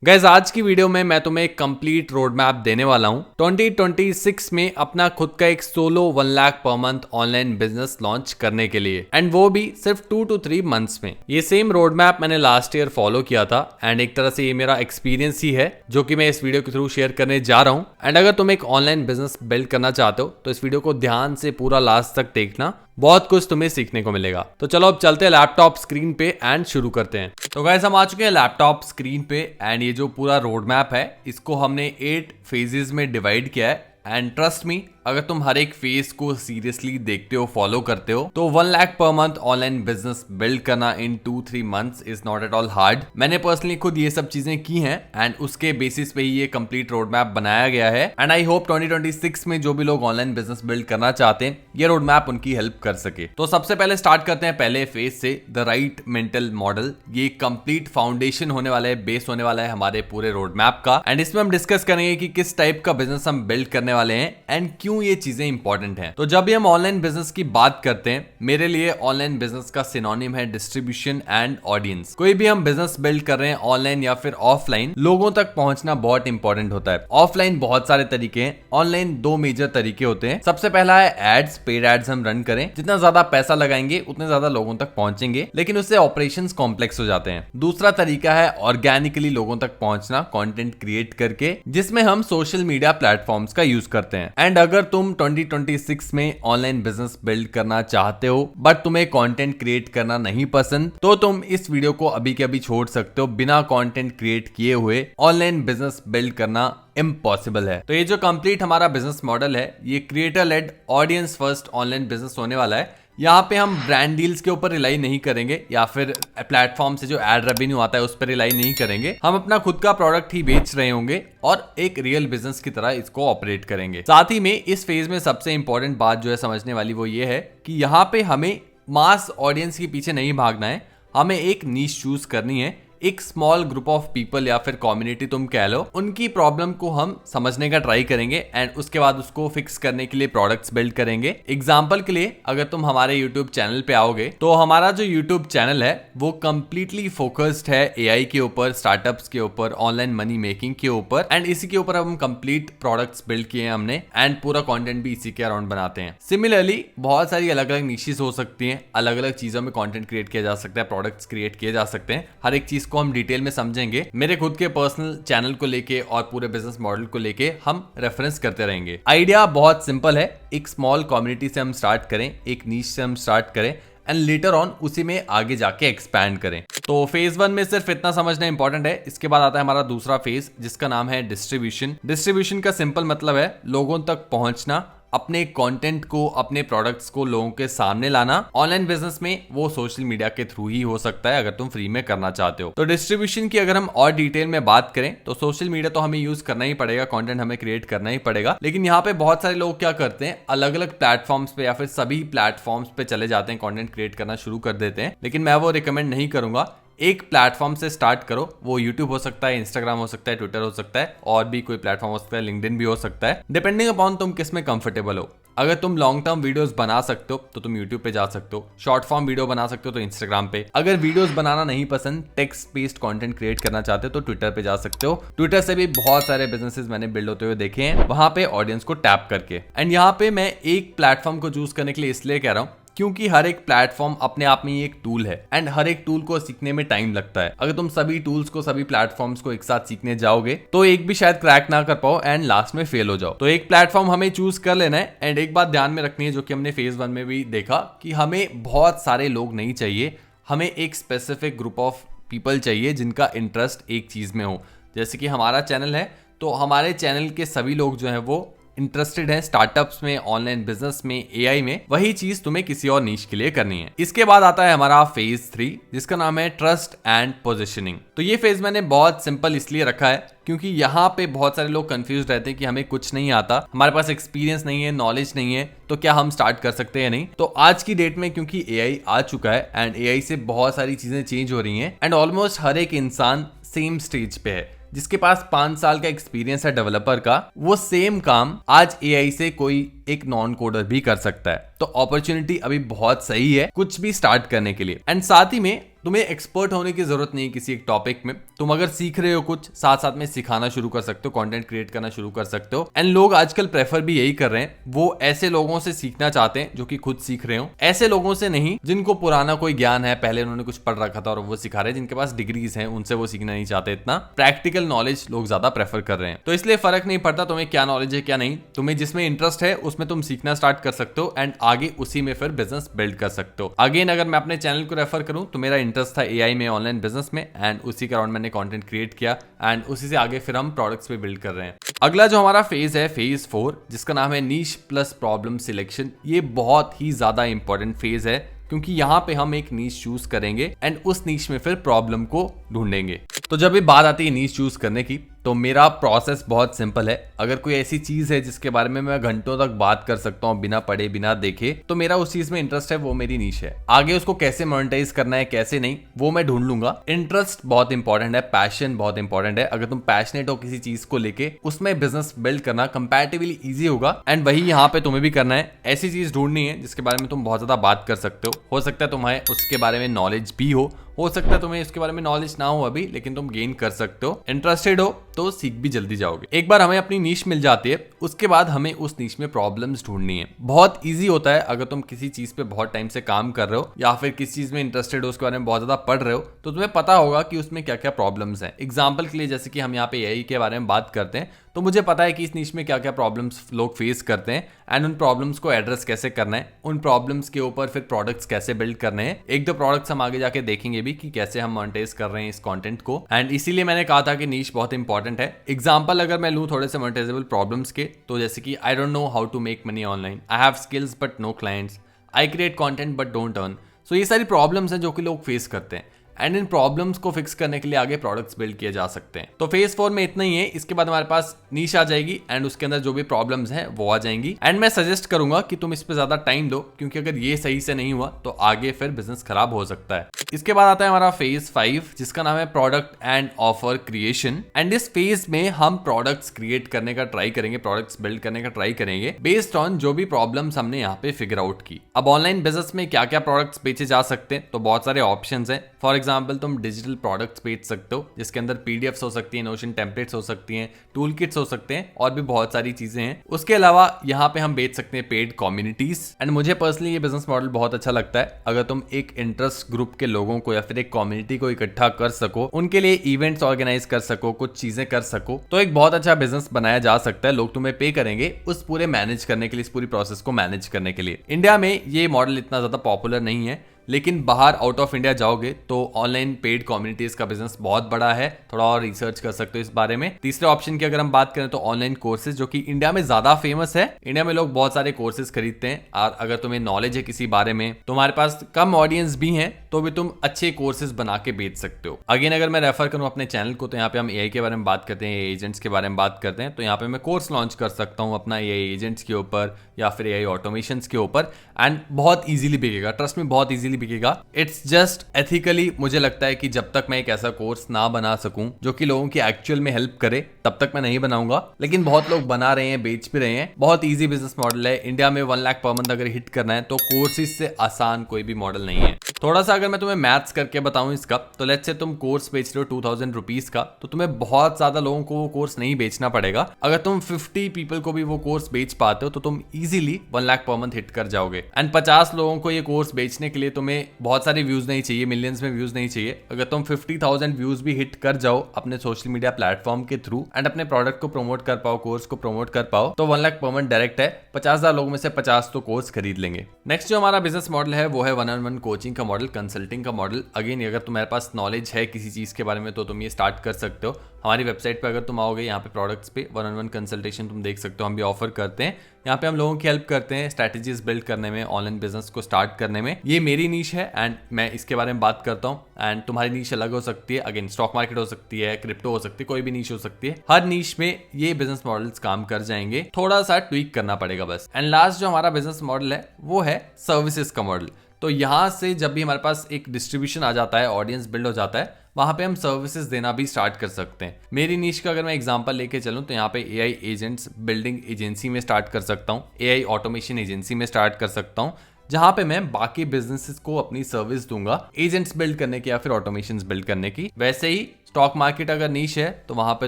Guys आज की video में मैं तुम्हें एक कंप्लीट रोड मैप देने वाला हूं 2026 में अपना खुद का एक solo 1 lakh per month online business launch करने के लिए एंड वो भी सिर्फ 2 to 3 मंथ्स में। ये सेम रोड मैप मैंने लास्ट ईयर फॉलो किया था एंड एक तरह से ये मेरा एक्सपीरियंस ही है जो कि मैं इस वीडियो के थ्रू शेयर करने जा रहा हूं। एंड अगर तुम एक ऑनलाइन बिजनेस बिल्ड करना चाहते हो तो इस वीडियो को ध्यान से पूरा लास्ट तक देखना, बहुत कुछ तुम्हें सीखने को मिलेगा। तो चलो अब चलते हैं लैपटॉप स्क्रीन पे एंड शुरू करते हैं। तो गाइस हम आ चुके हैं लैपटॉप स्क्रीन पे एंड ये जो पूरा रोड मैप है इसको हमने 8 फेजेस में डिवाइड किया है एंड ट्रस्ट मी अगर तुम हर एक फेज को सीरियसली देखते हो, फॉलो करते हो तो 1 lakh per month online business build करना इन 2-3 months is not at all hard. मैंने पर्सनली खुद ये सब चीजें की हैं एंड उसके बेसिस पे ही ये कंप्लीट रोड मैप बनाया गया है एंड आई होप 2026 में जो भी लोग ऑनलाइन बिजनेस बिल्ड करना चाहते हैं ये रोड मैप उनकी हेल्प कर सके। तो सबसे पहले स्टार्ट करते हैं पहले फेज से, द राइट मेंटल मॉडल। ये कंप्लीट फाउंडेशन होने वाला है, बेस होने वाला है हमारे पूरे रोड मैप का एंड इसमें हम डिस्कस करेंगे कि किस टाइप का बिजनेस हम बिल्ड करने वाले हैं एंड क्यों ये चीजें इंपॉर्टेंट हैं। तो जब भी हम ऑनलाइन बिजनेस की बात करते हैं मेरे लिए ऑनलाइन बिजनेस का सिनोनिम है डिस्ट्रीब्यूशन एंड ऑडियंस। कोई भी हम बिजनेस बिल्ड कर रहे हैं ऑनलाइन या फिर ऑफलाइन, लोगों तक पहुंचना बहुत इंपॉर्टेंट होता है। ऑफलाइन बहुत सारे तरीके हैं, ऑनलाइन 2 मेजर तरीके होते हैं। सबसे पहला है एड्स, पेड एड्स हम रन करें, जितना ज्यादा पैसा लगाएंगे उतने ज्यादा लोगों तक पहुंचेंगे लेकिन उससे ऑपरेशंस कॉम्प्लेक्स हो जाते हैं। दूसरा तरीका है ऑर्गेनिकली लोगों तक पहुंचना, कंटेंट क्रिएट करके, जिसमें हम सोशल मीडिया प्लेटफॉर्म्स का यूज करते हैं। एंड अगर तुम 2026 में ऑनलाइन बिजनेस बिल्ड करना चाहते हो बट तुम्हें कंटेंट क्रिएट करना नहीं पसंद तो तुम इस वीडियो को अभी के अभी छोड़ सकते हो। बिना कंटेंट क्रिएट किए हुए ऑनलाइन बिजनेस बिल्ड करना इम्पॉसिबल है। तो ये जो कंप्लीट हमारा बिजनेस मॉडल है ये creator led audience first online business होने वाला है। यहाँ पे हम ब्रांड डील्स के ऊपर रिलाई नहीं करेंगे या फिर प्लेटफॉर्म से जो एड रेवेन्यू आता है उस पर रिलाई नहीं करेंगे। हम अपना खुद का प्रोडक्ट ही बेच रहे होंगे और एक रियल बिजनेस की तरह इसको ऑपरेट करेंगे। साथ ही में इस फेज में सबसे इंपॉर्टेंट बात जो है समझने वाली वो ये है कि यहाँ पे हमें मास ऑडियंस के पीछे नहीं भागना है, हमें एक नीश चूज करनी है। एक स्मॉल ग्रुप ऑफ पीपल या फिर कम्युनिटी तुम कह लो, उनकी प्रॉब्लम को हम समझने का ट्राई करेंगे एंड उसके बाद उसको फिक्स करने के लिए प्रोडक्ट्स बिल्ड करेंगे। एग्जांपल के लिए अगर तुम हमारे यूट्यूब चैनल पे आओगे तो हमारा जो यूट्यूब चैनल है वो कंप्लीटली फोकस्ड है एआई के ऊपर, स्टार्टअप्स के ऊपर, ऑनलाइन मनी मेकिंग के ऊपर एंड इसी के ऊपर हम कंप्लीट प्रोडक्ट्स बिल्ड किए हैं हमने एंड पूरा कंटेंट भी इसी के अराउंड बनाते हैं। सिमिलरली बहुत सारी अलग अलग निशेस हो सकती हैं, अलग अलग चीजों में कंटेंट क्रिएट किया जा सकता है, प्रोडक्ट्स क्रिएट किए जा सकते हैं। हर एक चीज को हम डिटेल में समझेंगे। मेरे खुद के पर्सनल चैनल को लेके और पूरे बिजनेस मॉडल को लेके हम रेफरेंस करते रहेंगे। आइडिया बहुत सिंपल है, एक स्मॉल कम्युनिटी से हम स्टार्ट करें, एक नीश से हम स्टार्ट करें एंड लेटर ऑन उसी में आगे जाके एक्सपैंड करें। तो फेज 1 में सिर्फ इतना समझना इंपॉर्टेंट है। इसके बाद आता है हमारा दूसरा फेज जिसका नाम है डिस्ट्रीब्यूशन। डिस्ट्रीब्यूशन का सिंपल मतलब है लोगों तक पहुंचना, अपने कंटेंट को, अपने प्रोडक्ट्स को लोगों के सामने लाना। ऑनलाइन बिजनेस में वो सोशल मीडिया के थ्रू ही हो सकता है अगर तुम फ्री में करना चाहते हो। तो डिस्ट्रीब्यूशन की अगर हम और डिटेल में बात करें तो सोशल मीडिया तो हमें यूज करना ही पड़ेगा, कंटेंट हमें क्रिएट करना ही पड़ेगा, लेकिन यहाँ पे बहुत सारे लोग क्या करते हैं अलग अलग प्लेटफॉर्म्स पे या फिर सभी प्लेटफॉर्म्स पे चले जाते हैं, कंटेंट क्रिएट करना शुरू कर देते हैं। लेकिन मैं वो रिकमेंड नहीं करूंगा। एक प्लेटफॉर्म से स्टार्ट करो, वो यूट्यूब हो सकता है, इंस्टाग्राम हो सकता है, ट्विटर हो सकता है और भी कोई प्लेटफॉर्म हो सकता है, लिंक्डइन भी हो सकता है, डिपेंडिंग अपॉन तुम किस में कंफर्टेबल हो। अगर तुम लॉन्ग टर्म वीडियोस बना सकते हो तो तुम यूट्यूब पे जा सकते हो, शॉर्ट फॉर्म वीडियो बना सकते हो तो इंस्टाग्राम पे, अगर वीडियोस बनाना नहीं पसंद, टेक्स्ट बेस्ड कंटेंट क्रिएट करना चाहते हो तो ट्विटर पे जा सकते हो। ट्विटर से भी बहुत सारे बिजनेसेस मैंने बिल्ड होते हुए देखे हैं वहां पे ऑडियंस को टैप करके। एंड यहाँ पे मैं एक प्लेटफॉर्म को चूज करने के लिए इसलिए कह रहा हूँ क्योंकि हर एक प्लेटफॉर्म अपने आप में एक टूल है एंड हर एक टूल को सीखने में टाइम लगता है। अगर तुम सभी टूल्स को, सभी प्लेटफॉर्म्स को एक साथ सीखने जाओगे तो एक भी शायद क्रैक ना कर पाओ एंड लास्ट में फेल हो जाओ। तो एक प्लेटफॉर्म हमें चूज कर लेना है एंड एक बात ध्यान में रखनी है जो कि हमने फेज 1 में भी देखा कि हमें बहुत सारे लोग नहीं चाहिए, हमें एक स्पेसिफिक ग्रुप ऑफ पीपल चाहिए जिनका इंटरेस्ट एक चीज में हो। जैसे कि हमारा चैनल है तो हमारे चैनल के सभी लोग जो है वो इंटरेस्टेड है स्टार्टअप्स में, ऑनलाइन बिजनेस में, एआई में। वही चीज तुम्हें किसी और नीश के लिए करनी है। इसके बाद आता है हमारा फेज 3 जिसका नाम है ट्रस्ट एंड पोजीशनिंग। तो ये फेज मैंने बहुत सिंपल इसलिए रखा है क्योंकि यहाँ पे बहुत सारे लोग कंफ्यूज रहते हैं कि हमें कुछ नहीं आता, हमारे पास एक्सपीरियंस नहीं है, नॉलेज नहीं है, तो क्या हम स्टार्ट कर सकते हैं नहीं। तो आज की डेट में क्योंकि एआई आ चुका है एंड एआई से बहुत सारी चीजें चेंज हो रही हैं एंड ऑलमोस्ट हर एक इंसान सेम स्टेज पे है। जिसके पास 5 साल का एक्सपीरियंस है डेवलपर का, वो सेम काम आज एआई से कोई एक नॉन कोडर भी कर सकता है। तो अपॉर्चुनिटी अभी बहुत सही है कुछ भी स्टार्ट करने के लिए। एंड साथ ही में तुम्हें एक्सपर्ट होने की जरूरत नहीं किसी एक टॉपिक में। तुम अगर सीख रहे हो कुछ, साथ साथ में सिखाना शुरू कर सकते हो, कंटेंट क्रिएट करना शुरू कर सकते हो। एंड लोग आजकल प्रेफर भी यही कर रहे हैं, वो ऐसे लोगों से सीखना चाहते हैं जो कि खुद सीख रहे हो, ऐसे लोगों से नहीं जिनको पुराना कोई ज्ञान है, पहले उन्होंने कुछ पढ़ रखा था और वो सिखा रहे हैं, जिनके पास डिग्रीज हैं उनसे वो सीखना नहीं चाहते। इतना प्रैक्टिकल नॉलेज लोग ज्यादा प्रेफर कर रहे हैं। तो इसलिए फर्क नहीं पड़ता तुम्हें क्या नॉलेज है क्या नहीं, तुम्हें जिसमें इंटरेस्ट है उसमें तुम सीखना स्टार्ट कर सकते हो एंड आगे उसी में फिर बिजनेस बिल्ड कर सकते हो। अगेन अगर मैं अपने चैनल को रेफर करूं तो मेरा इंटरेस्ट था एआई में, ऑनलाइन बिजनेस में, एंड उसी के अराउंड मैंने कंटेंट क्रिएट किया एंड उसी से आगे फिर हम प्रोडक्ट्स पे बिल्ड कर रहे हैं। अगला जो हमारा फेज है फेज 4, जिसका नाम है नीश प्लस प्रॉब्लम सिलेक्शन। ये बहुत ही ज्यादा इंपॉर्टेंट फेज है क्योंकि यहाँ पे हम एक नीश चूज करेंगे एंड उस नीश में फिर प्रॉब्लम को ढूंढेंगे। तो जब भी बात आती है नीश चूज करने की तो मेरा प्रोसेस बहुत सिंपल है। अगर कोई ऐसी चीज है जिसके बारे में मैं घंटों तक बात कर सकता हूँ बिना पढ़े बिना देखे, तो मेरा उस चीज में इंटरेस्ट है, वो मेरी नीश है। आगे उसको कैसे मोनेटाइज करना है कैसे नहीं वो मैं ढूंढ लूंगा। इंटरेस्ट बहुत इंपॉर्टेंट है, पैशन बहुत इंपॉर्टेंट है। अगर तुम पैशनेट हो किसी चीज को लेके, उसमें बिजनेस बिल्ड करना कंपैरेटिवली ईजी होगा। एंड वही यहाँ पे तुम्हें भी करना है, ऐसी चीज ढूंढनी है जिसके बारे में तुम बहुत ज्यादा बात कर सकते हो सकता है तुम्हें उसके बारे में नॉलेज भी हो सकता है तुम्हें इसके बारे में नॉलेज ना हो अभी, लेकिन तुम गेन कर सकते हो। इंटरेस्टेड हो तो सीख भी जल्दी जाओगे। एक बार हमें अपनी नीश मिल जाती है, उसके बाद हमें उस नीश में प्रॉब्लम्स ढूंढनी है। बहुत इजी होता है अगर तुम किसी चीज पे बहुत टाइम से काम कर रहे हो या फिर किसी चीज में इंटरेस्टेड हो, उसके बारे में बहुत ज्यादा पढ़ रहे हो, तो तुम्हें पता होगा कि उसमें क्या क्या प्रॉब्लम्स हैं। एग्जाम्पल के लिए जैसे कि हम यहाँ पे एआई के बारे में बात करते हैं, तो मुझे पता है कि इस नीश में क्या क्या प्रॉब्लम्स लोग फेस करते हैं एंड उन प्रॉब्लम्स को एड्रेस कैसे करना है, उन प्रॉब्लम्स के ऊपर फिर प्रोडक्ट्स कैसे बिल्ड करने हैं। एक दो प्रोडक्ट्स हम आगे जाके देखेंगे भी कि कैसे हम मोनेटाइज कर रहे हैं इस कंटेंट को। एंड इसीलिए मैंने कहा था कि नीश बहुत इंपॉर्टेंट है। एग्जांपल अगर मैं लूं थोड़े से मोनेटाइजेबल प्रॉब्लम्स के, तो जैसे कि I don't know how to make money online, I have skills but no clients, I create content but don't earn. So ये सारी प्रॉब्लम्स हैं जो कि लोग फेस करते हैं एंड इन प्रॉब्लम्स को फिक्स करने के लिए आगे प्रोडक्ट्स बिल्ड किए जा सकते हैं। तो फेज 4 में इतना ही है। इसके बाद हमारे पास नीश आ जाएगी एंड उसके अंदर जो भी प्रॉब्लम्स हैं वो आ जाएंगी। एंड मैं सजेस्ट करूंगा कि तुम इस पे ज्यादा टाइम दो, क्योंकि अगर ये सही से नहीं हुआ तो आगे फिर बिजनेस खराब हो सकता है। इसके बाद आता है हमारा फेज 5, जिसका नाम है product and offer creation. And इस फेज में हम प्रोडक्ट्स क्रिएट करने का ट्राई करेंगे, प्रोडक्ट्स बिल्ड करने का ट्राई करेंगे बेस्ड ऑन जो भी प्रॉब्लम्स हमने यहाँ पे फिगर आउट की। अब ऑनलाइन बिजनेस में क्या क्या प्रोडक्ट्स बेचे जा सकते हैं, तो बहुत सारे ऑप्शंस हैं। फॉर एग्जाम्पल तुम डिजिटल प्रोडक्ट्स बेच सकते हो, जिसके अंदर पीडीएफ्स हो सकती हैं, नोशन टेम्पलेट्स हो सकती हैं, टूल किट्स हो सकते हैं और भी बहुत सारी चीजें हैं। उसके अलावा यहाँ पे हम बेच सकते हैं पेड कम्युनिटीज। एंड मुझे पर्सनली ये बिजनेस मॉडल बहुत अच्छा लगता है। अगर तुम एक इंटरेस्ट ग्रुप के लोगों को या फिर एक कम्युनिटी को इकट्ठा कर सको, उनके लिए इवेंट्स ऑर्गेनाइज कर सको, कुछ चीजें कर सको, तो एक बहुत अच्छा बिजनेस बनाया जा सकता है। लोग तुम्हें पे करेंगे उस पूरे मैनेज करने के लिए, इस पूरी प्रोसेस को मैनेज करने के लिए। इंडिया में ये मॉडल इतना ज्यादा पॉपुलर नहीं है, लेकिन बाहर आउट ऑफ इंडिया जाओगे तो ऑनलाइन पेड कम्युनिटीज का बिजनेस बहुत बड़ा है। थोड़ा और रिसर्च कर सकते हो इस बारे में। तीसरे ऑप्शन की अगर हम बात करें तो ऑनलाइन कोर्सेज, जो कि इंडिया में ज्यादा फेमस है। इंडिया में लोग बहुत सारे कोर्सेज खरीदते हैं और अगर तुम्हें नॉलेज है किसी बारे में, तुम्हारे पास कम ऑडियंस भी है, तो भी तुम अच्छे कोर्सेज बना के बेच सकते हो। अगेन अगर मैं रेफर करूं अपने चैनल को, तो यहाँ पे हम एआई के बारे में बात करते हैं, एजेंट्स के बारे में बात करते हैं। तो यहाँ पे मैं कोर्स लॉन्च कर सकता हूँ अपना एआई एजेंट्स के ऊपर या फिर एआई ऑटोमेशंस के ऊपर, एंड बहुत इजीली बिकेगा। ट्रस्ट में बहुत इजीली बिकेगा। इट्स जस्ट एथिकली मुझे लगता है कि जब तक मैं एक ऐसा कोर्स ना बना सकूं जो कि लोगों की एक्चुअल में हेल्प करे, तब तक मैं नहीं बनाऊंगा। लेकिन बहुत लोग बना रहे हैं, बेच भी रहे हैं। बहुत इजी बिजनेस मॉडल है। इंडिया में 1 लाख पर मंथ अगर हिट करना है तो कोर्सेज से आसान कोई भी मॉडल नहीं है। थोड़ा सा अगर मैं तुम्हें मैथ्स करके बताऊं इसका, तो लेट्स से तुम कोर्स बेच रहे हो 2000 रुपीज का, तो तुम्हें बहुत ज्यादा लोगों को वो कोर्स नहीं बेचना पड़ेगा। अगर तुम 50 पीपल को भी वो कोर्स बेच पाते हो तो तुम easily 1 lakh per month hit कर जाओगे। एंड 50 लोगों को ये कोर्स बेचने के लिए तुम्हें बहुत सारे व्यूज नहीं चाहिए, मिलियंस में व्यूज नहीं चाहिए। अगर तुम 50,000 व्यूज भी हिट कर जाओ अपने सोशल मीडिया प्लेटफॉर्म के थ्रू एंड अपने प्रोडक्ट को प्रमोट कर पाओ, कोर्स को प्रमोट कर पाओ, तो 1 लाख पर मंथ डायरेक्ट है। 50,000 लोगों में से 50 तो कोर्स खरीद लेंगे। नेक्स्ट जो हमारा बिजनेस मॉडल है वो है 1-on-1 कोचिंग का मॉडल, कंसल्टिंग का मॉडल। अगेन अगर तुम्हारे पास नॉलेज है किसी चीज के बारे में तो तुम ये स्टार्ट कर सकते हो। हमारी वेबसाइट पे अगर तुम आओगे, यहाँ पे प्रोडक्ट्स पे 1-on-1 कंसल्टेशन तुम देख सकते हो, हम भी ऑफर करते हैं। यहाँ पे हम लोगों की हेल्प करते हैं स्ट्रैटेजीज बिल्ड करने में, ऑनलाइन बिजनेस को स्टार्ट करने में। ये मेरी नीश है एंड मैं इसके बारे में बात करता हूँ। एंड तुम्हारी नीश अलग हो सकती है। अगेन स्टॉक मार्केट हो सकती है, क्रिप्टो हो सकती है, कोई भी नीश हो सकती है। हर नीश में ये बिजनेस मॉडल्स काम कर जाएंगे, थोड़ा सा ट्वीक करना पड़ेगा बस। एंड लास्ट जो हमारा बिजनेस मॉडल है वो है सर्विसेज का मॉडल। तो यहाँ से जब भी हमारे पास एक डिस्ट्रीब्यूशन आ जाता है, ऑडियंस बिल्ड हो जाता है, वहां पे हम सर्विसेज देना भी स्टार्ट कर सकते हैं। मेरी नीश का अगर मैं एग्जांपल लेके चलूं तो यहाँ पे एआई एजेंट्स बिल्डिंग एजेंसी में स्टार्ट कर सकता हूँ, एआई ऑटोमेशन एजेंसी में स्टार्ट कर सकता हूँ, जहां पे मैं बाकी बिजनेसेस को अपनी सर्विस दूंगा एजेंट्स बिल्ड करने की या फिर ऑटोमेशन बिल्ड करने की। वैसे ही स्टॉक मार्केट अगर नीश है तो वहां पे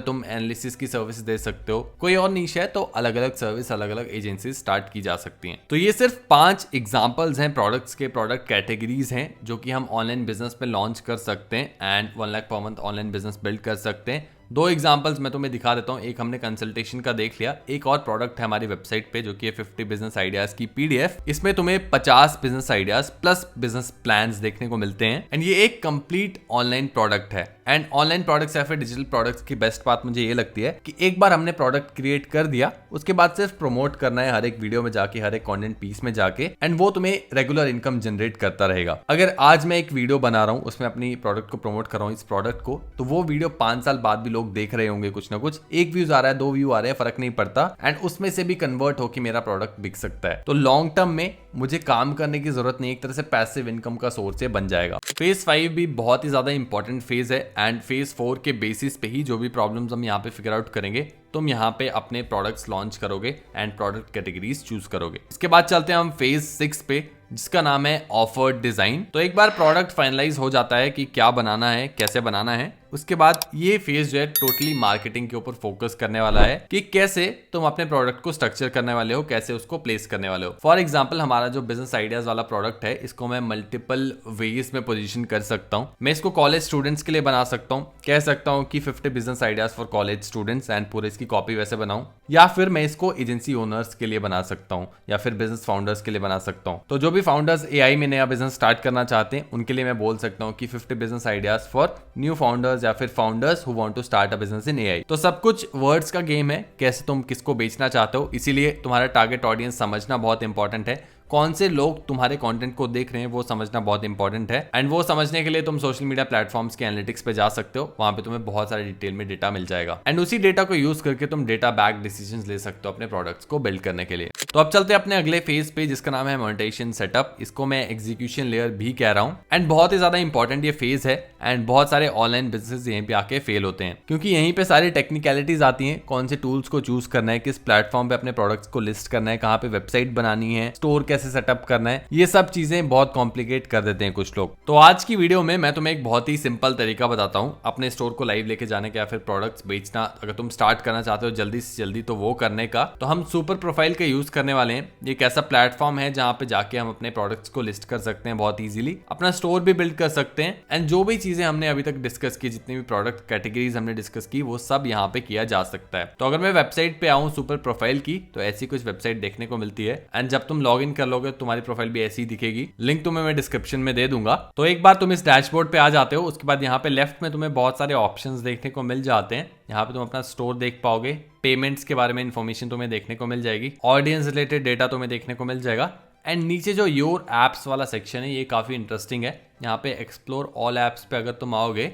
तुम एनालिसिस की सर्विस दे सकते हो, कोई और नीश है तो अलग अलग सर्विस अलग अलग एजेंसी स्टार्ट की जा सकती हैं। तो ये सिर्फ 5 एग्जांपल्स हैं प्रोडक्ट्स के, प्रोडक्ट कैटेगरीज हैं जो कि हम ऑनलाइन बिजनेस में लॉन्च कर सकते हैं and 1 lakh per month online business build कर सकते हैं। 2 एग्जांपल्स मैं तुम्हें दिखा देता हूँ। एक हमने कंसल्टेशन का देख लिया, एक और प्रोडक्ट है हमारी वेबसाइट पे जो कि है 50 बिजनेस आइडियाज की पीडीएफ। इसमें तुम्हें 50 business ideas plus business plans देखने को मिलते हैं एंड ये एक कंप्लीट ऑनलाइन प्रोडक्ट है। एंड ऑनलाइन प्रोडक्ट्स या फिर डिजिटल प्रोडक्ट्स की बेस्ट बात मुझे ये लगती है कि एक बार हमने प्रोडक्ट क्रिएट कर दिया उसके बाद सिर्फ प्रमोट करना है हर एक वीडियो में जाके, हर एक कंटेंट पीस में जाके, एंड वो तुम्हें रेगुलर इनकम जनरेट करता रहेगा। अगर आज मैं एक वीडियो बना रहा हूँ उसमें अपनी प्रोडक्ट को प्रमोट कर रहा हूँ, इस प्रोडक्ट को, तो वो वीडियो 5 साल बाद भी लोग देख रहे होंगे कुछ ना कुछ, 1 व्यूज आ रहा है 2 व्यू आ रहे हैं फर्क नहीं पड़ता, एंड उसमें से भी कन्वर्ट होकर मेरा प्रोडक्ट बिक सकता है। तो लॉन्ग टर्म में मुझे काम करने की जरूरत नहीं, एक तरह से पैसिव इनकम का सोर्स बन जाएगा। फेज 5 भी बहुत ही ज्यादा इंपॉर्टेंट फेज है एंड फेज 4 के बेसिस पे ही जो भी प्रॉब्लम्स हम यहाँ पे फिगर आउट करेंगे तुम यहाँ पे अपने प्रोडक्ट्स लॉन्च करोगे एंड प्रोडक्ट कैटेगरीज चूज करोगे। इसके बाद चलते हैं हम फेज 6 पे जिसका नाम है ऑफर डिजाइन। तो एक बार प्रोडक्ट फाइनलाइज हो जाता है कि क्या बनाना है, कैसे बनाना है, उसके बाद ये फेज जो है टोटली मार्केटिंग के ऊपर फोकस करने वाला है कि कैसे तुम अपने प्रोडक्ट को स्ट्रक्चर करने वाले हो, कैसे उसको प्लेस करने वाले हो। फॉर एग्जांपल हमारा जो बिजनेस आइडियाज वाला प्रोडक्ट है इसको मैं मल्टीपल वेज में पोजीशन कर सकता हूँ। मैं इसको कॉलेज स्टूडेंट्स के लिए बना सकता हूँ, कह सकता हूँ कि 50 business ideas for college students and पूरे इसकी कॉपी वैसे बनाऊं, या फिर मैं इसको एजेंसी ओनर्स के लिए बना सकता हूं या फिर बिजनेस फाउंडर्स के लिए बना सकता हूं। तो जो भी फाउंडर्स एआई में नया बिजनेस स्टार्ट करना चाहते हैं उनके लिए मैं बोल सकता हूं कि 50 business ideas for new founders या फिर founders who want to start a business in AI. तो सब कुछ वर्ड्स का गेम है, कैसे तुम किसको बेचना चाहते हो, इसीलिए तुम्हारा टारगेट ऑडियंस समझना बहुत इंपॉर्टेंट है। कौन से लोग तुम्हारे कंटेंट को देख रहे हैं वो समझना बहुत इंपॉर्टेंट है एंड वो समझने के लिए तुम सोशल मीडिया प्लेटफॉर्म्स के एनालिटिक्स पे जा सकते हो, वहां पे तुम्हें बहुत सारे डिटेल में डेटा मिल जाएगा एंड उसी डेटा को यूज करके तुम डेटा बैक डिसीजंस ले सकते हो अपने प्रोडक्ट्स को बिल्ड करने के लिए। तो अब चलते हैं अपने अगले फेज पे जिसका नाम है मोनेटाइजेशन सेटअप। इसको मैं एग्जीक्यूशन लेयर भी कह रहा हूँ एंड बहुत ही ज्यादा इंपॉर्टेंट ये फेज है एंड बहुत सारे ऑनलाइन बिजनेस यहीं पे आके फेल होते हैं क्योंकि यहीं पे सारी टेक्निकलिटीज आती हैं, कौन से टूल्स को चूज करना है, किस प्लेटफॉर्म पे अपने प्रोडक्ट्स को लिस्ट करना है, कहाँ पे वेबसाइट बनानी है, स्टोर कैसे सेटअप करना है, ये सब चीजें बहुत कॉम्प्लिकेट कर देते हैं कुछ लोग। तो आज की वीडियो में मैं तुम्हें एक बहुत ही सिंपल तरीका बताता हूँ अपने स्टोर को लाइव लेके जाने का या फिर प्रोडक्ट्स बेचना अगर तुम स्टार्ट करना चाहते हो जल्दी से जल्दी तो वो करने का। तो हम सुपर प्रोफाइल का यूज करने वाले हैं। ये एक ऐसा प्लेटफॉर्म है जहाँ पे जाके हम अपने प्रोडक्ट्स को लिस्ट कर सकते हैं बहुत इजीली, अपना स्टोर भी बिल्ड कर सकते हैं एंड जो भी चीजें हमने अभी तक डिस्कस की, जितनी भी प्रोडक्ट कैटेगरीज हमने डिस्कस की वो सब यहाँ पे किया जा सकता है। तो अगर मैं वेबसाइट पे आऊँ सुपर प्रोफाइल की तो ऐसी कुछ वेबसाइट देखने को मिलती है एंड जब तुम लॉग इन कर लोगे तुम्हारी प्रोफाइल भी ऐसी दिखेगी, लिंक तुम्हें मैं डिस्क्रिप्शन में दे दूंगा। तो एक बार तुम इस डैशबोर्ड पे आ जाते हो उसके बाद यहाँ पे लेफ्ट में तुम्हें बहुत सारे ऑप्शंस देखने को मिल जाते हैं। यहाँ पे तुम अपना स्टोर देख पाओगे, पेमेंट्स के बारे में इंफॉर्मेशन तुम्हें देखने को मिल जाएगी, ऑडियंस रिलेटेड डेटा तुम्हें देखने को मिल जाएगा एंड नीचे जो योर एप्स वाला सेक्शन है ये काफी इंटरेस्टिंग है। यहाँ पे एक्सप्लोर ऑल एप्स पे अगर तुम आओगे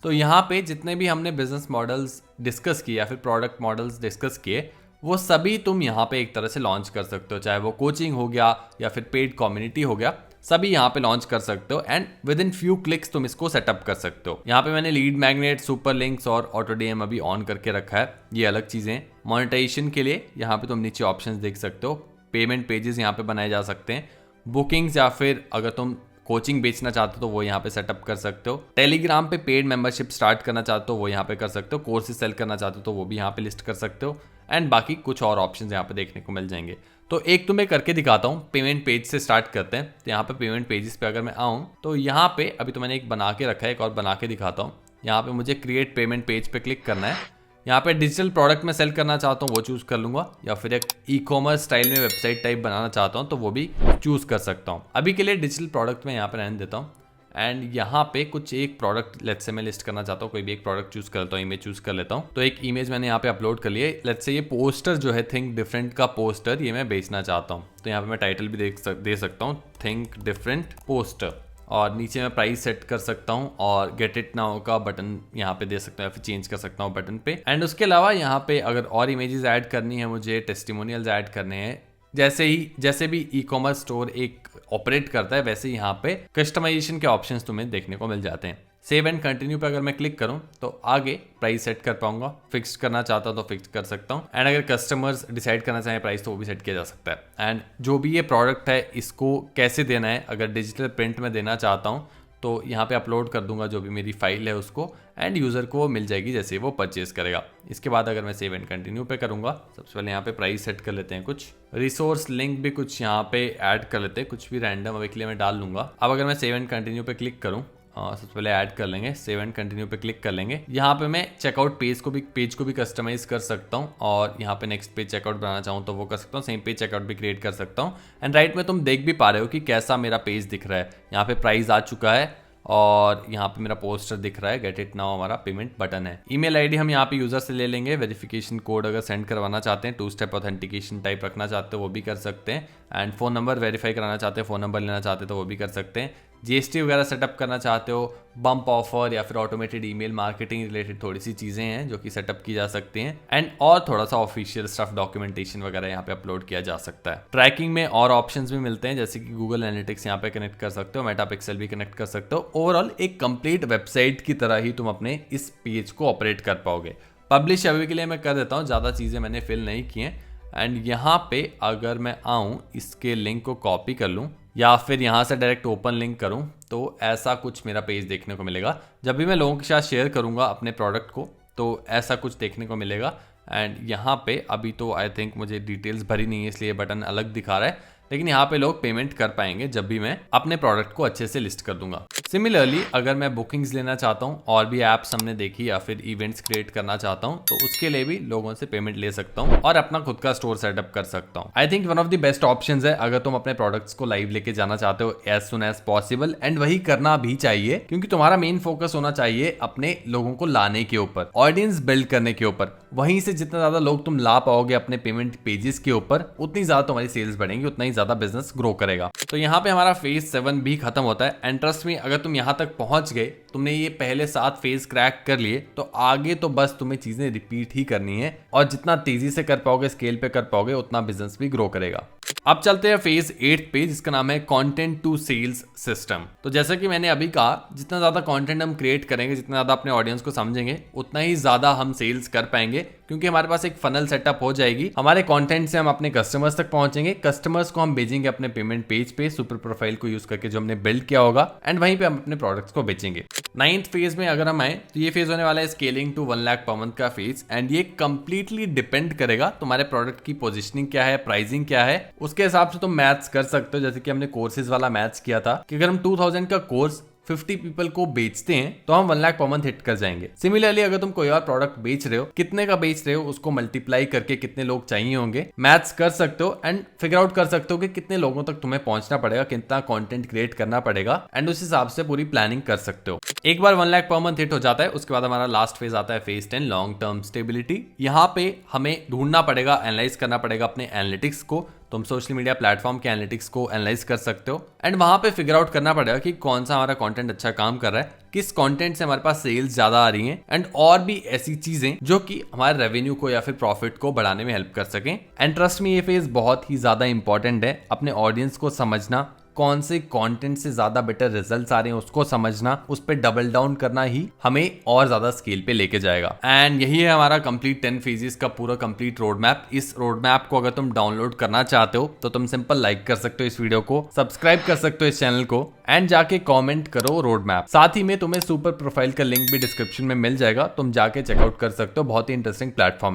तो यहाँ पे जितने भी हमने बिजनेस मॉडल्स डिस्कस किए या फिर प्रोडक्ट मॉडल्स डिस्कस किए वो सभी तुम यहाँ पे एक तरह से लॉन्च कर सकते हो, चाहे वो कोचिंग हो गया या फिर पेड कम्युनिटी हो गया, सभी यहाँ पे लॉन्च कर सकते हो and with in few clicks तुम इसको सेटअप कर सकते हो। यहाँ पे मैंने लीड मैग्नेट, सुपर लिंक्स और ऑटो डीएम अभी ऑन करके रखा है, ये अलग चीजें। मोनेटाइजेशन के लिए यहाँ पे तुम नीचे ऑप्शंस देख सकते हो, पेमेंट पेजेस यहाँ पे बनाए जा सकते हैं, बुकिंग्स या फिर अगर तुम कोचिंग बेचना चाहते हो तो वो यहाँ पे सेटअप कर सकते हो, टेलीग्राम पे पेड मेंबरशिप स्टार्ट करना चाहते हो वो यहाँ पे कर सकते हो, कोर्सेज सेल करना चाहते हो तो वो भी यहाँ पे लिस्ट कर सकते हो एंड बाकी कुछ और ऑप्शंस यहाँ पे देखने को मिल जाएंगे। तो एक तुम्हें करके दिखाता हूँ, पेमेंट पेज से स्टार्ट करते हैं। तो यहाँ पे पेमेंट पेजेस पे अगर मैं आऊँ तो यहाँ पे अभी तो मैंने एक बना के रखा है, एक और बना के दिखाता हूँ। यहाँ पे मुझे क्रिएट पेमेंट पेज पे क्लिक करना है। यहाँ पे डिजिटल प्रोडक्ट में सेल करना चाहता हूँ वो चूज कर लूंगा या फिर एक ई कॉमर्स स्टाइल में वेबसाइट टाइप बनाना चाहता हूँ तो वो भी चूज कर सकता हूँ। अभी के लिए डिजिटल प्रोडक्ट में यहाँ पे रहने देता हूँ एंड यहाँ पे कुछ एक प्रोडक्ट लेट्स से मैं लिस्ट करना चाहता हूँ, कोई भी एक प्रोडक्ट चूज कर लेता हूँ, इमेज चूज कर लेता हूँ। तो एक इमेज मैंने यहाँ पे अपलोड कर लिया है, लेट्स से ये पोस्टर जो है थिंक डिफरेंट का पोस्टर ये मैं बेचना चाहता हूँ। तो यहाँ पे मैं टाइटल भी दे सकता हूँ थिंक डिफरेंट पोस्टर और नीचे मैं प्राइस सेट कर सकता हूँ और गेट इट नाउ का बटन यहाँ पे दे सकता हूँ या फिर चेंज कर सकता हूँ बटन पे। एंड उसके अलावा यहाँ पे अगर और इमेजेस ऐड करनी है, मुझे टेस्टिमोनियल्स ऐड करने हैं, जैसे भी ई कॉमर्स स्टोर एक ऑपरेट करता है वैसे यहाँ पे कस्टमाइजेशन के ऑप्शंस तुम्हें देखने को मिल जाते हैं। सेव एंड कंटिन्यू पे अगर मैं क्लिक करूं तो आगे प्राइस सेट कर पाऊंगा। फिक्स करना चाहता हूं तो फिक्स कर सकता हूं, एंड अगर कस्टमर्स डिसाइड करना चाहें प्राइस तो वो भी सेट किया जा सकता है। एंड जो भी ये प्रोडक्ट है इसको कैसे देना है, अगर डिजिटल प्रिंट में देना चाहता हूं तो यहाँ पे अपलोड कर दूंगा जो भी मेरी फाइल है उसको, एंड यूज़र को मिल जाएगी जैसे वो परचेज करेगा। इसके बाद अगर मैं सेव एंड कंटिन्यू पे करूँगा, सबसे पहले यहाँ पे प्राइस सेट कर लेते हैं, कुछ रिसोर्स लिंक भी कुछ यहाँ पे ऐड कर लेते हैं, कुछ भी रैंडम अभी के लिए मैं डाल लूँगा। अब अगर मैं सेव एंड कंटिन्यू पे क्लिक करूँ, सबसे पहले ऐड कर लेंगे, सेव एंड कंटिन्यू पे क्लिक कर लेंगे। यहाँ पे मैं चेकआउट पेज को भी कस्टमाइज कर सकता हूँ, और यहाँ पे नेक्स्ट पेज चेकआउट बनाना चाहूँ तो वो कर सकता हूँ, सेम पेज चेकआउट भी क्रिएट कर सकता हूँ। एंड राइट में तुम देख भी पा रहे हो कि कैसा मेरा पेज दिख रहा है। यहाँ पे प्राइस आ चुका है और यहाँ पे मेरा पोस्टर दिख रहा है, गेट इट नाउ हमारा पेमेंट बटन है। ईमेल आईडी हम यहाँ पे यूजर से ले लेंगे। वेरिफिकेशन कोड अगर सेंड करवाना चाहते हैं, 2 स्टेप ऑथेंटिकेशन टाइप रखना चाहते हो वो भी कर सकते हैं। एंड फोन नंबर वेरीफाई कराना चाहते हैं, फोन नंबर लेना चाहते हैं तो वो भी कर सकते हैं। जीएसटी वगैरह सेटअप करना चाहते हो, बम्प ऑफर या फिर ऑटोमेटेड ईमेल मार्केटिंग रिलेटेड थोड़ी सी चीज़ें हैं जो कि सेटअप की जा सकती हैं। एंड और थोड़ा सा ऑफिशियल स्टफ डॉक्यूमेंटेशन वगैरह यहाँ पे अपलोड किया जा सकता है। ट्रैकिंग में और ऑप्शंस भी मिलते हैं, जैसे कि गूगल एनालिटिक्स यहाँ पे कनेक्ट कर सकते हो, मेटापिक्सल भी कनेक्ट कर सकते हो। ओवरऑल एक कंप्लीट वेबसाइट की तरह ही तुम अपने इस पेज को ऑपरेट कर पाओगे। पब्लिश अभी के लिए मैं कर देता हूँ, ज़्यादा चीज़ें मैंने फिल नहीं की हैं। एंड यहाँ पे अगर मैं आऊँ, इसके लिंक को कॉपी कर लूँ या फिर यहाँ से डायरेक्ट ओपन लिंक करूँ तो ऐसा कुछ मेरा पेज देखने को मिलेगा। जब भी मैं लोगों के साथ शेयर करूँगा अपने प्रोडक्ट को तो ऐसा कुछ देखने को मिलेगा। एंड यहाँ पे अभी तो आई थिंक मुझे डिटेल्स भरी नहीं है इसलिए बटन अलग दिखा रहा है, लेकिन यहाँ पे लोग पेमेंट कर पाएंगे जब भी मैं अपने प्रोडक्ट को अच्छे से लिस्ट कर दूंगा। सिमिलरली अगर मैं बुकिंग्स लेना चाहता हूँ, और भी ऐप्स हमने देखी, या फिर इवेंट्स क्रिएट करना चाहता हूँ तो उसके लिए भी लोगों से पेमेंट ले सकता हूँ और अपना खुद का स्टोर सेटअप कर सकता हूँ। I think one of the best options है अगर तुम अपने प्रोडक्ट्स को लाइव लेके जाना चाहते हो as soon as possible. And वही करना भी चाहिए क्योंकि तुम्हारा मेन फोकस होना चाहिए अपने लोगों को लाने के ऊपर, ऑडियंस बिल्ड करने के ऊपर। वहीं से जितना ज्यादा लोग तुम ला पाओगे अपने पेमेंट पेजेस के ऊपर, उतनी ज्यादा तुम्हारी सेल्स बढ़ेंगी, उतना ही ज्यादा बिजनेस ग्रो करेगा। तो यहाँ पे हमारा फेज 7 भी खत्म होता है। एंड ट्रस्ट में अगर तुम यहाँ तक पहुंच गए, तुमने ये पहले 7 फेज क्रैक कर लिए, तो आगे तो बस तुम्हें चीजें रिपीट ही करनी है, और जितना तेजी से कर पाओगे, स्केल पे कर पाओगे, उतना बिजनेस भी ग्रो करेगा। अब चलते हैं फेज 8 पे, जिसका नाम है कंटेंट टू सेल्स सिस्टम। तो जैसा कि मैंने अभी कहा, जितना ज्यादा कंटेंट हम क्रिएट करेंगे, जितना ज्यादा अपने ऑडियंस को समझेंगे, उतना ही ज्यादा हम सेल्स कर पाएंगे, क्योंकि हमारे पास एक फनल सेटअप हो जाएगी। हमारे कंटेंट से हम अपने कस्टमर्स तक पहुंचेंगे, कस्टमर्स को हम भेजेंगे अपने पेमेंट पेज पे सुपर प्रोफाइल को यूज करके जो हमने बिल्ड किया होगा, एंड वहीं पे हम अपने प्रोडक्ट्स को बेचेंगे। 9th फेज में अगर हम आए तो ये फेज होने वाला है scaling to 1 lakh per month का फेज। एंड ये कंप्लीटली डिपेंड करेगा तुम्हारे प्रोडक्ट की पोजीशनिंग क्या है, प्राइसिंग क्या है, उसके हिसाब से तुम मैथ्स कर सकते हो। जैसे कि हमने कोर्सेज वाला मैथ्स किया था कि अगर हम 2000 का कोर्स 50 पीपल को बेचते हैं तो हम 1 लाख पर मंथ हिट कर जाएंगे। सिमिलरली अगर तुम कोई और प्रोडक्ट बेच रहे हो, कितने का बेच रहे हो उसको मल्टीप्लाई करके कितने लोग चाहिए होंगे, मैथ्स कर सकते हो एंड फिगर आउट कर सकते हो कि कितने लोगों तक तुम्हें पहुंचना पड़ेगा, कितना कंटेंट क्रिएट करना पड़ेगा, एंड उस हिसाब से पूरी प्लानिंग कर सकते हो। एक बार 1 लाख पर मंथ हिट हो जाता है, उसके बाद हमारा लास्ट फेज आता है फेज 10 लॉन्ग टर्म स्टेबिलिटी। यहाँ पे हमें ढूंढना पड़ेगा, एनालाइज करना पड़ेगा अपने एनालिटिक्स को। तुम सोशल मीडिया प्लेटफॉर्म के एनालिटिक्स को एनालाइज कर सकते हो, एंड वहां पे फिगर आउट करना पड़ेगा कि कौन सा हमारा कंटेंट अच्छा काम कर रहा है, किस कंटेंट से हमारे पास सेल्स ज्यादा आ रही हैं, एंड और भी ऐसी चीजें जो कि हमारे रेवेन्यू को या फिर प्रॉफिट को बढ़ाने में हेल्प कर सकें। एंड ट्रस्ट में ये फेज बहुत ही ज्यादा इंपॉर्टेंट है, अपने ऑडियंस को समझना, कौन से कंटेंट से ज्यादा बेटर रिजल्ट्स आ रहे हैं उसको समझना, उस पर डबल डाउन करना ही हमें और ज्यादा स्केल पे लेके जाएगा। एंड यही है हमारा कंप्लीट 10 फेजेस का पूरा कंप्लीट रोड मैप। इस रोड मैप को अगर तुम डाउनलोड करना चाहते हो तो तुम सिंपल लाइक कर सकते हो इस वीडियो को, सब्सक्राइब कर सकते हो इस चैनल को, एंड जाके कमेंट करो रोड मैप। साथ ही में तुम्हें सुपर प्रोफाइल का लिंक भी डिस्क्रिप्शन में मिल जाएगा, तुम जाके चेकआउट कर सकते हो, बहुत ही इंटरेस्टिंग प्लेटफॉर्म है।